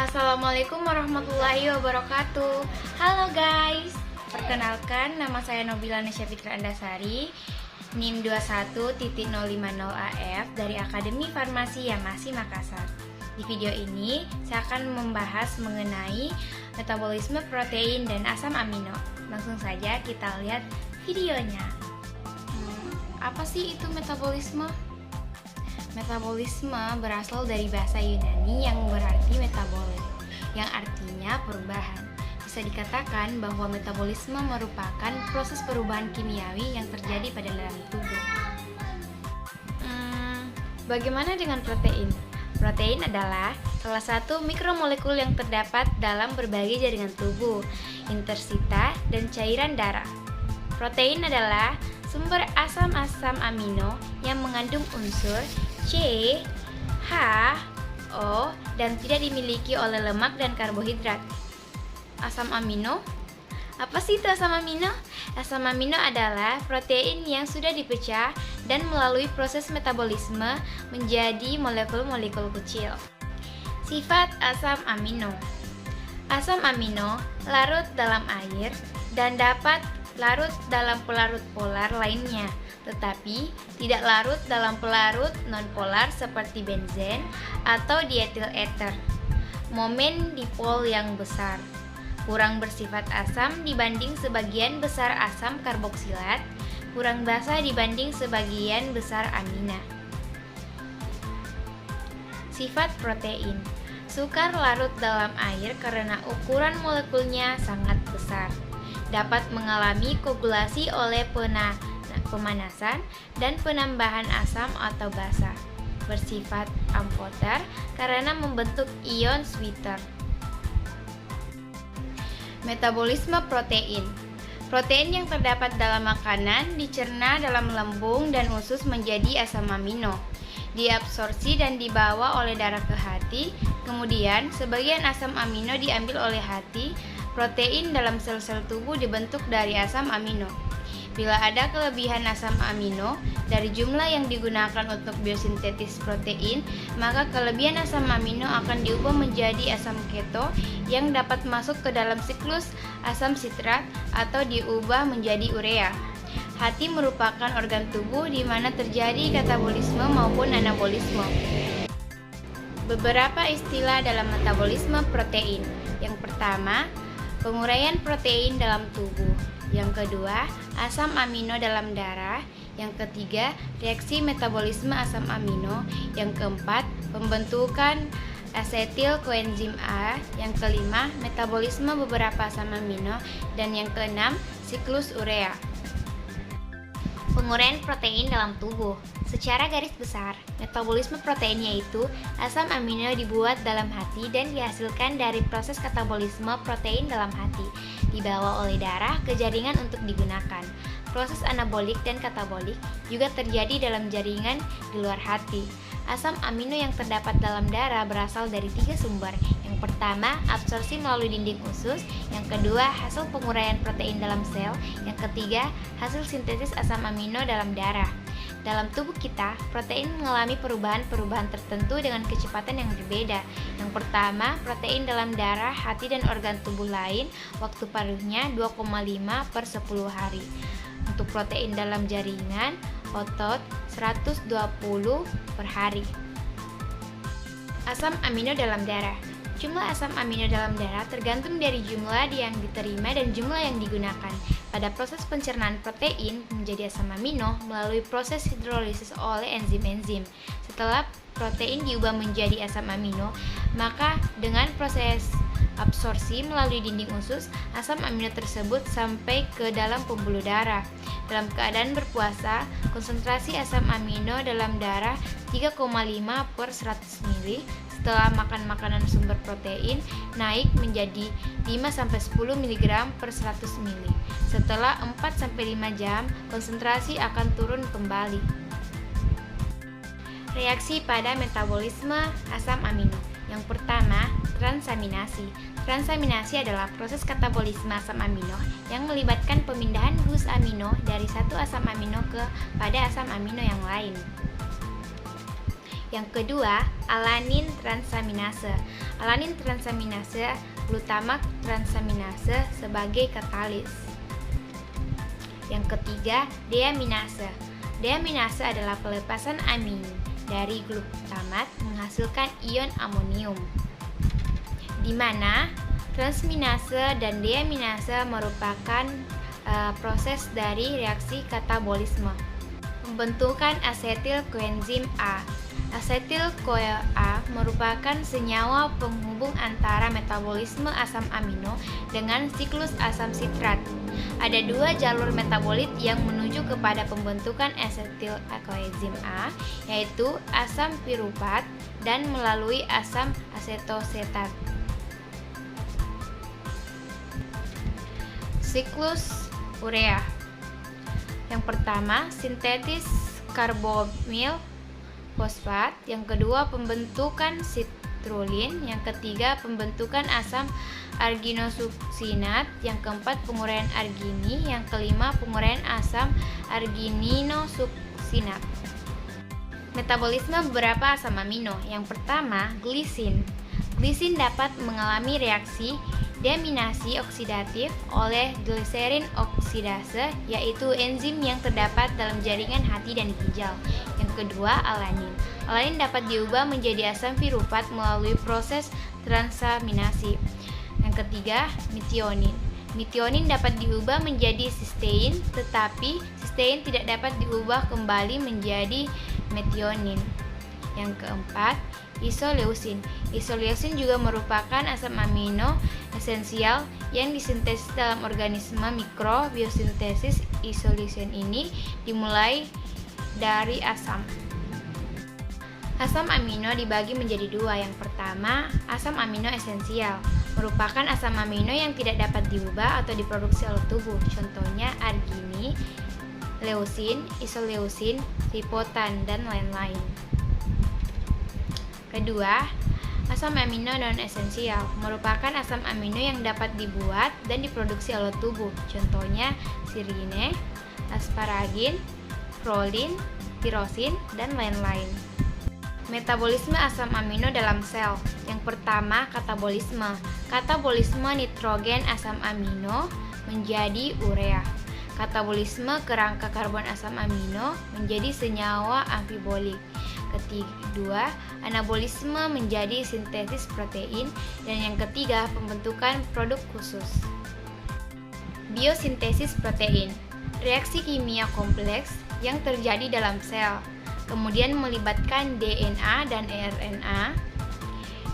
Assalamualaikum warahmatullahi wabarakatuh. Halo guys, perkenalkan nama saya Nobila Nesya Fitra Andasari, NIM 21.050AF dari Akademi Farmasi Yamasi Makassar. Di video ini saya akan membahas mengenai metabolisme protein dan asam amino. Langsung saja kita lihat videonya. Apa sih itu metabolisme? Metabolisme berasal dari bahasa Yunani yang berarti metabolit, yang artinya perubahan. Bisa dikatakan bahwa metabolisme merupakan proses perubahan kimiawi yang terjadi pada dalam tubuh. Bagaimana dengan protein? Protein adalah salah satu mikromolekul yang terdapat dalam berbagai jaringan tubuh, intersita, dan cairan darah. Protein adalah sumber asam-asam amino yang mengandung unsur C, H, O, dan tidak dimiliki oleh lemak dan karbohidrat. Asam amino? Apa sih itu asam amino? Asam amino adalah protein yang sudah dipecah dan melalui proses metabolisme menjadi molekul-molekul kecil. Sifat asam amino. Asam amino larut dalam air dan dapat larut dalam pelarut polar lainnya, tetapi tidak larut dalam pelarut nonpolar seperti benzen atau dietil ether. Momen dipol yang besar, kurang bersifat asam dibanding sebagian besar asam karboksilat, kurang basa dibanding sebagian besar amina. Sifat protein. Sukar larut dalam air karena ukuran molekulnya sangat besar. Dapat mengalami koagulasi oleh pemanasan dan penambahan asam atau basa. Bersifat amphoter karena membentuk ion sweeter. Metabolisme protein. Protein yang terdapat dalam makanan dicerna dalam lambung dan usus menjadi asam amino, diabsorpsi dan dibawa oleh darah ke hati. Kemudian sebagian asam amino diambil oleh hati. Protein dalam sel-sel tubuh dibentuk dari asam amino. Bila ada kelebihan asam amino dari jumlah yang digunakan untuk biosintetis protein, maka kelebihan asam amino akan diubah menjadi asam keto yang dapat masuk ke dalam siklus asam sitrat atau diubah menjadi urea. Hati merupakan organ tubuh di mana terjadi katabolisme maupun anabolisme. Beberapa istilah dalam metabolisme protein. Yang pertama, penguraian protein dalam tubuh. Yang kedua, asam amino dalam darah. Yang ketiga, reaksi metabolisme asam amino. Yang keempat, pembentukan asetil koenzim A. Yang kelima, metabolisme beberapa asam amino. Dan yang keenam, siklus urea. Penguraian protein dalam tubuh. Secara garis besar, metabolisme protein yaitu asam amino dibuat dalam hati dan dihasilkan dari proses katabolisme protein dalam hati, dibawa oleh darah ke jaringan untuk digunakan. Proses anabolik dan katabolik juga terjadi dalam jaringan di luar hati. Asam amino yang terdapat dalam darah berasal dari 3 sumber. Yang pertama, absorpsi melalui dinding usus. Yang kedua, hasil penguraian protein dalam sel. Yang ketiga, hasil sintesis asam amino dalam darah. Dalam tubuh kita, protein mengalami perubahan-perubahan tertentu dengan kecepatan yang berbeda. Yang pertama, protein dalam darah, hati, dan organ tubuh lain, waktu paruhnya 2,5 per 10 hari. Untuk protein dalam jaringan, otot 120 per hari. Asam amino dalam darah. Jumlah asam amino dalam darah tergantung dari jumlah yang diterima dan jumlah yang digunakan. Pada proses pencernaan protein menjadi asam amino melalui proses hidrolisis oleh enzim-enzim. Setelah protein diubah menjadi asam amino, maka dengan proses absorpsi melalui dinding usus, asam amino tersebut sampai ke dalam pembuluh darah. Dalam keadaan berpuasa, konsentrasi asam amino dalam darah 3,5 per 100 ml. Setelah makan makanan sumber protein, naik menjadi 5-10 mg per 100 ml. Setelah 4-5 jam, konsentrasi akan turun kembali. Reaksi pada metabolisme asam amino. Yang pertama, transaminasi. Transaminasi adalah proses katabolisme asam amino yang melibatkan pemindahan gus amino dari satu asam amino kepada asam amino yang lain. Yang kedua, alanin transaminase. Alanin transaminase, glutamat transaminase sebagai katalis. Yang ketiga, deaminase. Deaminase adalah pelepasan amin dari glutamat menghasilkan ion amonium, di mana transminase dan deaminase merupakan proses dari reaksi katabolisme. Pembentukan asetil koenzim A. Asetil CoA merupakan senyawa penghubung antara metabolisme asam amino dengan siklus asam sitrat. Ada dua jalur metabolit yang menuju kepada pembentukan asetil koenzim A, yaitu asam piruvat dan melalui asam asetosetat. Siklus urea. Yang pertama, sintetis karbomil fosfat. Yang kedua, pembentukan sitrulin. Yang ketiga, pembentukan asam arginosuksinat. Yang keempat, penguraian argini. Yang kelima, penguraian asam argininosuksinat. Metabolisme beberapa asam amino. Yang pertama, glisin. Glisin dapat mengalami reaksi deaminasi oksidatif oleh gliserin oksidase, yaitu enzim yang terdapat dalam jaringan hati dan ginjal. Yang kedua, alanin. Alanin dapat diubah menjadi asam piruvat melalui proses transaminasi. Yang ketiga, metionin. Metionin dapat diubah menjadi sistein, tetapi sistein tidak dapat diubah kembali menjadi metionin. Yang keempat, isoleusin. Isoleusin juga merupakan asam amino esensial yang disintesis dalam organisme mikro. Biosintesis isoleusin ini dimulai dari asam. Asam amino dibagi menjadi dua. Yang pertama, asam amino esensial, merupakan asam amino yang tidak dapat diubah atau diproduksi oleh tubuh. Contohnya argini, leusin, isoleusin, ribotan, dan lain-lain. Kedua, asam amino non-esensial, merupakan asam amino yang dapat dibuat dan diproduksi oleh tubuh. Contohnya serine, asparagin, prolin, tirosin, dan lain-lain. Metabolisme asam amino dalam sel. Yang pertama, katabolisme. Katabolisme nitrogen asam amino menjadi urea. Katabolisme kerangka karbon asam amino menjadi senyawa amfibolik. Kedua, anabolisme menjadi sintesis protein. Dan yang ketiga, pembentukan produk khusus. Biosintesis protein, reaksi kimia kompleks yang terjadi dalam sel, kemudian melibatkan DNA dan RNA,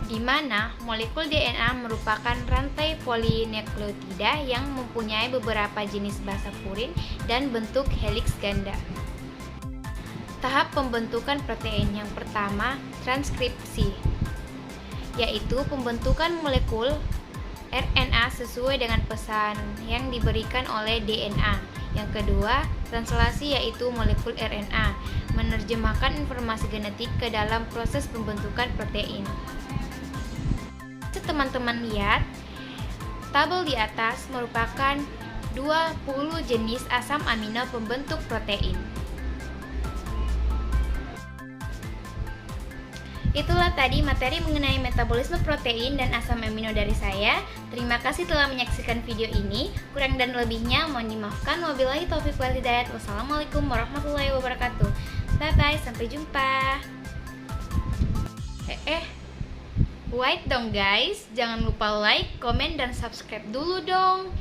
di mana molekul DNA merupakan rantai polinukleotida yang mempunyai beberapa jenis basa purin dan bentuk heliks ganda. Tahap pembentukan protein. Yang pertama, transkripsi, yaitu pembentukan molekul RNA sesuai dengan pesan yang diberikan oleh DNA. Yang kedua, translasi, yaitu molekul RNA menerjemahkan informasi genetik ke dalam proses pembentukan protein. Teman-teman lihat, tabel di atas merupakan 20 jenis asam amino pembentuk protein. Itulah tadi materi mengenai metabolisme protein dan asam amino dari saya. Terima kasih telah menyaksikan video ini. Kurang dan lebihnya mohon dimaafkan. Wabillahi taufiq wal hidayah. Wassalamualaikum warahmatullahi wabarakatuh. Bye bye, sampai jumpa. Wait dong guys, jangan lupa like, komen, dan subscribe dulu dong.